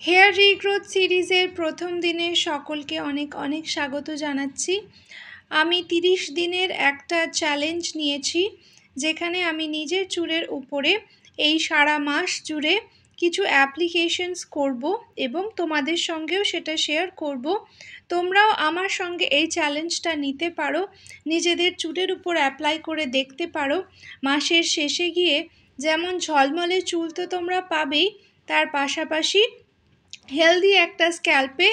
Hair regrowth সিরিজের প্রথম দিনে সকলকে অনেক অনেক স্বাগত জানাচ্ছি। আমি 30 দিনের একটা চ্যালেঞ্জ নিয়েছি, যেখানে আমি নিজের চুলের উপরে এই সারা মাস জুড়ে কিছু অ্যাপ্লিকেশনস করব এবং তোমাদের সঙ্গেও সেটা শেয়ার করব। তোমরাও আমার সঙ্গে এই চ্যালেঞ্জটা নিতে পারো, নিজেদের চুলের উপর অ্যাপ্লাই করে দেখতে পারো। মাসের শেষে গিয়ে যেমন ঝলমলে চুল তো তোমরা পাবেই, তার পাশাপাশি হেলদি একটা স্ক্যাল্পে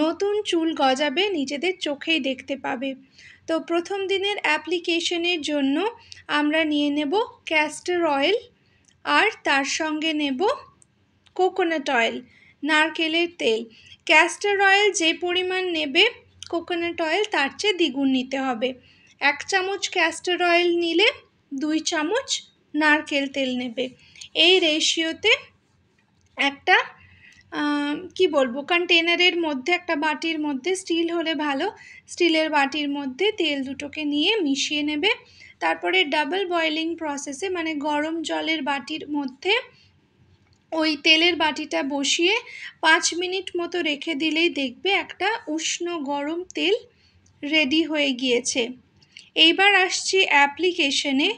নতুন চুল গজাবে, নিজেদের চোখেই দেখতে পাবে। তো প্রথম দিনের অ্যাপ্লিকেশনের জন্য আমরা নিয়ে নেব ক্যাস্টর অয়েল, আর তার সঙ্গে নেব কোকোনাট অয়েল, নারকেলের তেল। ক্যাস্টর অয়েল যে পরিমাণ নেবে, কোকোনাট অয়েল তার চেয়ে দ্বিগুণ নিতে হবে। 1 চামচ ক্যাস্টর অয়েল নিলে 2 চামচ নারকেল তেল নেবে। এই রেশিওতে একটা কন্টেনারের মধ্যে, একটা বাটির মধ্যে, স্টিল হলে ভালো, স্টিলের বাটির মধ্যে তেল দুটোকে নিয়ে মিশিয়ে নেবে। তারপরে ডাবল বয়েলিং প্রসেসে, মানে গরম জলের বাটির মধ্যে ওই তেলের বাটিটা বসিয়ে 5 মিনিট মতো রেখে দিলেই দেখবে একটা উষ্ণ গরম তেল রেডি হয়ে গিয়েছে। এইবার আসছি অ্যাপ্লিকেশনে।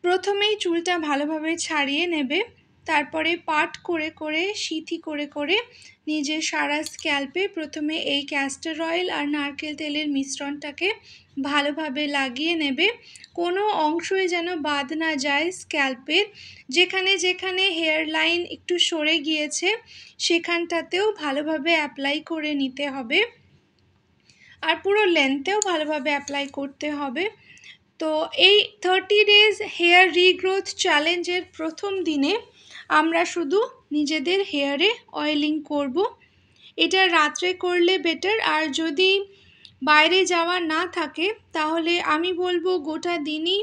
প্রথমেই চুলটা ভালোভাবে ছাড়িয়ে নেবে, তারপরে পাট করে করে, সিথি করে করে নিজের সারা স্ক্যাল্পে প্রথমে এই ক্যাস্টর অয়েল আর নারকেল তেলের মিশ্রণটাকে ভালোভাবে লাগিয়ে নেবে। কোনো অংশই যেন বাদ না যায় স্ক্যাল্পের। যেখানে যেখানে হেয়ার লাইন একটু সরে গিয়েছে সেখানটাতেও ভালোভাবে অ্যাপ্লাই করে নিতে হবে, আর পুরো লেন্থেও ভালোভাবে অ্যাপ্লাই করতে হবে। তো এই 30 ডেজ হেয়ার রিগ্রোথ চ্যালেঞ্জের প্রথম দিনে আমরা শুধু নিজেদের হেয়ারে অয়েলিং করব। এটা রাত্রে করলে বেটার, আর যদি বাইরে যাওয়া না থাকে তাহলে আমি বলবো গোটা দিনই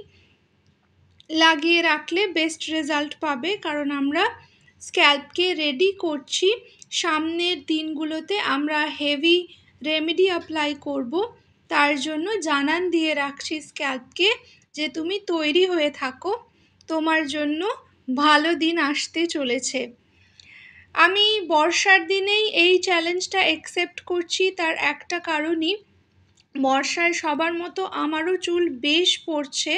লাগিয়ে রাখলে বেস্ট রেজাল্ট পাবে, কারণ আমরা স্ক্যাল্পকে রেডি করছি। সামনের দিনগুলোতে আমরা হেভি রেমেডি অ্যাপ্লাই করব, তার জন্য জানান দিয়ে রাখছি স্ক্যাল্পকে যে তুমি তৈরি হয়ে থাকো, তোমার জন্য ভালো দিন আসতে চলেছে। আমি বর্ষার দিনেই এই চ্যালেঞ্জটা অ্যাকসেপ্ট করছি, তার একটা কারণই, বর্ষায় সবার মতো আমারও চুল বেশ পড়ছে।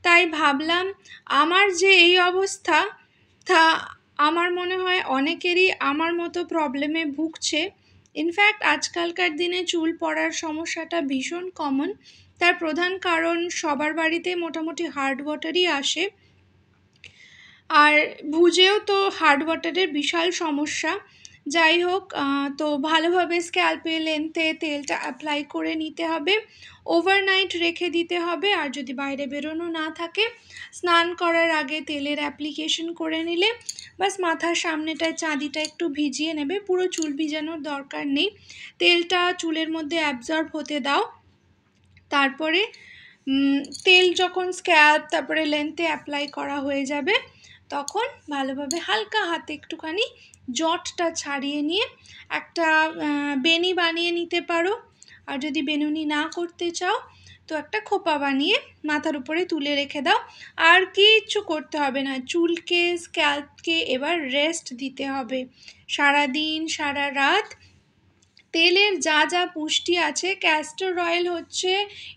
তাই ভাবলাম আমার যে এই অবস্থা, তা আমার মনে হয় অনেকেরই আমার মতো প্রবলেমে ভুগছে। ইনফ্যাক্ট আজকালকার দিনে চুল পড়ার সমস্যাটা ভীষণ কমন। তার প্রধান কারণ সবার বাড়িতে মোটামুটি হার্ড ওয়াটারই আসে, আর ভুজেও তো হার্ড ওয়াটারের বিশাল সমস্যা। যাই হোক, তো ভালোভাবে স্ক্যাল্পে লেন্থে তেলটা অ্যাপ্লাই করে নিতে হবে, ওভারনাইট রেখে দিতে হবে। আর যদি বাইরে বেরোনো না থাকে, স্নান করার আগে তেলের অ্যাপ্লিকেশন করে নিলে বাস মাথার সামনেটায় চাঁদিটা একটু ভিজিয়ে নেবে, পুরো চুল ভিজানোর দরকার নেই। তেলটা চুলের মধ্যে অ্যাবজর্ব হতে দাও। তারপরে তেল যখন স্ক্যাল্প তারপরে লেন্থে অ্যাপ্লাই করা হয়ে যাবে, তখন ভালোভাবে হালকা হাতে একটুখানি জটটা ছাড়িয়ে নিয়ে একটা বেনি বানিয়ে নিতে পারো। আর যদি বেনুনি না করতে চাও তো একটা খোপা বানিয়ে মাথার উপরে তুলে রেখে দাও। আর কিচ্ছু করতে হবে না, চুলকে স্ক্যাল্পকে এবার রেস্ট দিতে হবে। সারাদিন সারা রাত তেলের যা যা পুষ্টি আছে, ক্যাস্টর অয়েল হচ্ছে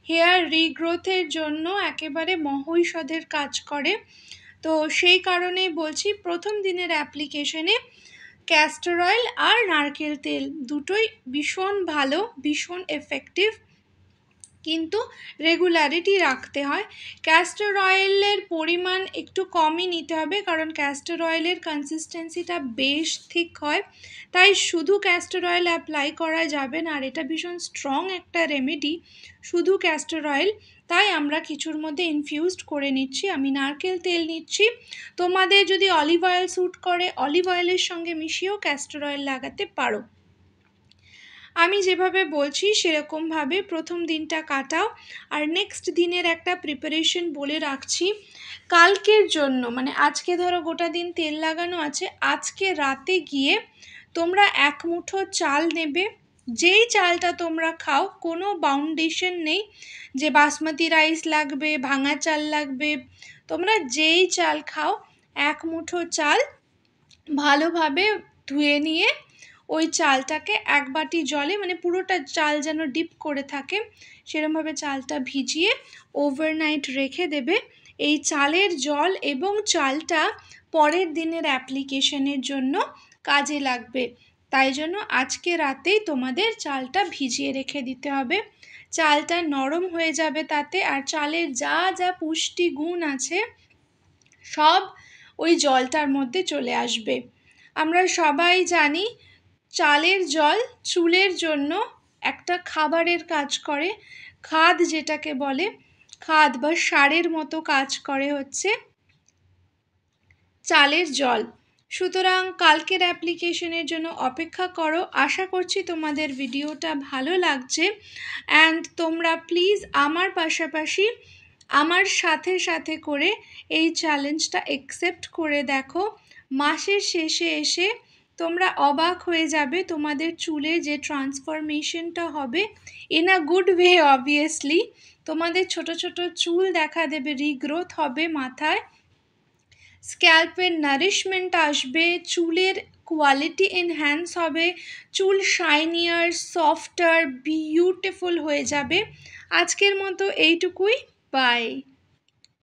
হেয়ার রিগ্রোথের জন্য একেবারে মহৌষধের কাজ করে। তো সেই কারণেই বলছি, প্রথম দিনের অ্যাপ্লিকেশনে ক্যাস্টর অয়েল আর নারকেল তেল দুটোই ভীষণ ভালো, ভীষণ এফেক্টিভ, কিন্তু রেগুলারিটি রাখতে হয়। ক্যাস্টর অয়েলের পরিমাণ একটু কমই নিতে হবে, কারণ ক্যাস্টর অয়েলের কনসিস্টেন্সিটা বেশ থিক হয়, তাই শুধু ক্যাস্টর অয়েল অ্যাপ্লাই করা যাবে না। আর এটা ভীষণ স্ট্রং একটা রেমেডি, শুধু ক্যাস্টর অয়েল, তাই আমরা কিছুর মধ্যে ইনফিউজড করে নিচ্ছি। আমি নারকেল তেল নিচ্ছি, তোমাদের যদি অলিভ অয়েল স্যুট করে অলিভ অয়েলের সঙ্গে মিশিয়েও ক্যাস্টর অয়েল লাগাতে পারো। আমি যেভাবে বলছি সেরকমভাবে প্রথম দিনটা কাটাও। আর নেক্সট দিনের একটা প্রিপারেশন বলে রাখছি, কালকের জন্য, মানে আজকে ধরো গোটা দিন তেল লাগানো আছে, আজকে রাতে গিয়ে তোমরা 1 মুঠো চাল নেবে। যেই চালটা তোমরা খাও, কোনো বাউন্ডেশন নেই যে বাসমতি রাইস লাগবে, ভাঙা চাল লাগবে, তোমরা যেই চাল খাও 1 মুঠো চাল ভালোভাবে ধুয়ে নিয়ে ওই চালটাকে এক বাটি জলে, মানে পুরোটা চাল যেন ডিপ করে থাকে সেরকমভাবে চালটা ভিজিয়ে ওভারনাইট রেখে দেবে। এই চালের জল এবং চালটা পরের দিনের অ্যাপ্লিকেশনের জন্য কাজে লাগবে, তাই জন্য আজকে রাতেই তোমাদের চালটা ভিজিয়ে রেখে দিতে হবে। চালটা নরম হয়ে যাবে তাতে, আর চালের যা যা পুষ্টি গুণ আছে সব ওই জলটার মধ্যে চলে আসবে। আমরা সবাই জানি চালের জল চুলের জন্য একটা খাবারের কাজ করে, খাদ যেটাকে বলে, খাদ বা সারের মতো কাজ করে হচ্ছে চালের জল। সুতরাং কালকের অ্যাপ্লিকেশনের জন্য অপেক্ষা করো। আশা করছি তোমাদের ভিডিওটা ভালো লাগছে, অ্যান্ড তোমরা প্লিজ আমার পাশাপাশি আমার সাথে সাথে করে এই চ্যালেঞ্জটা অ্যাকসেপ্ট করে দেখো। মাসের শেষে এসে তোমরা অবাক হয়ে যাবে তোমাদের চুলে যে ট্রান্সফরমেশনটা হবে, in a good way obviously. তোমাদের ছোট ছোট চুল দেখা দেবে, রিগ্রোথ হবে মাথায়, স্ক্যাল্পের নারিশমেন্ট আসবে, চুলের কোয়ালিটি এনহ্যান্স হবে, চুল শাইনিয়ার, সফটার, বিউটিফুল হয়ে যাবে। আজকের মতো এইটুকুই, বাই।